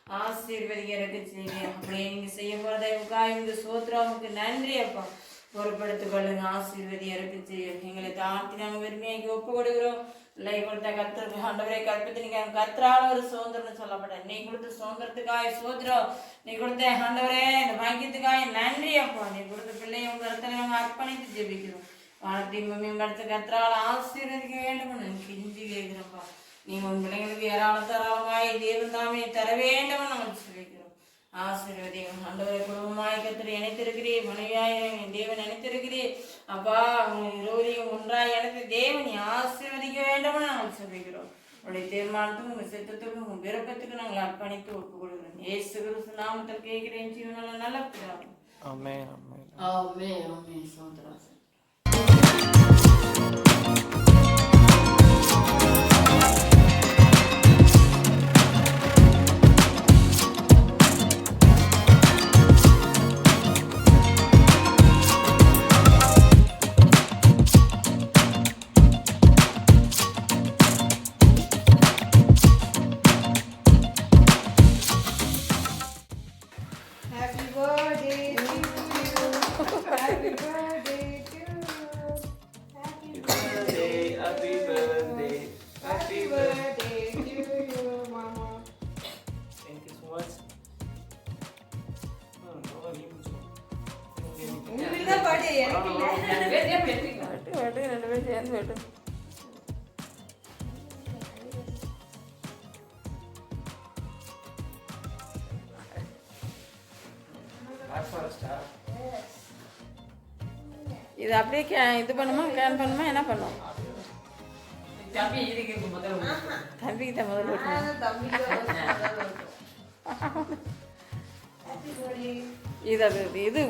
ஆசீர்வதிக்கிறதுக்கு செய்யுங்க. அப்படியே நீங்க செய்ய போறதைக்காக இந்த சோத்ராவுக்கு நன்றி அப்பா. பொறுப்படுத்திக் கொள்ளுங்க. ஆசீர்வதிக்கிறதுக்கு செய்யும். எங்களை தாழ்த்தி நாங்கள் விரும்பியாக்கி ஒப்பு கொடுக்குறோம். இல்லை கொடுத்த கத்திர ஆண்டவரை கற்பித்து நீங்க கத்திரால ஒரு சுதந்திரம்னு சொல்லப்பட்ட நீ கொடுத்த சுதந்திரத்துக்காக சோத்ரம். நீ கொடுத்த ஆண்டவரே இந்த பாக்கியத்துக்காக நன்றி அப்பா. நீ கொடுத்த பிள்ளைய உங்க இடத்துல நாங்கள் அர்ப்பணித்து ஜெபிக்கிறோம். வானத்தையும் பூமியும் படுத்த கத்திரால ஆசீர்வதிக்க வேண்டும் கிஞ்சி கேட்கிறப்பா. நீங்க உன் பிள்ளைங்களுக்கு ஏராளமாய் தேவன் தாமே தர வேண்டும் நாங்கள் சொல்லிக்கிறோம். ஆசீர்வதியும் ஆண்டவரை குடும்பமாய் கத்திர இணைத்திருக்கிறேன். மனைவியாய் தேவன் இணைத்திருக்கிறேன் அப்பா. இருவரையும் ஒன்றாய் எனக்கு தேவன் ஆசீர்வதிக்க வேண்டும் நாங்கள் சொல்லிக்கிறோம். உடைய தீர்மானத்துக்கும் உங்க சித்தத்துக்கும் உங்க விருப்பத்துக்கும் நாங்கள் அர்ப்பணித்து ஒப்புக் கொடுக்கிறோம். இயேசு கிறிஸ்து நாமத்தில் கேட்கிறேன் ஜீவனால நல்ல பிதாவே. ஆமென் ஆமென் ஆமென் ஆமென். சோதரா இது அப்படியே இது பண்ணுமா கேன் பண்ணுமா என்ன பண்ணும்? தம்பிக்கு தான் முதல்ல இது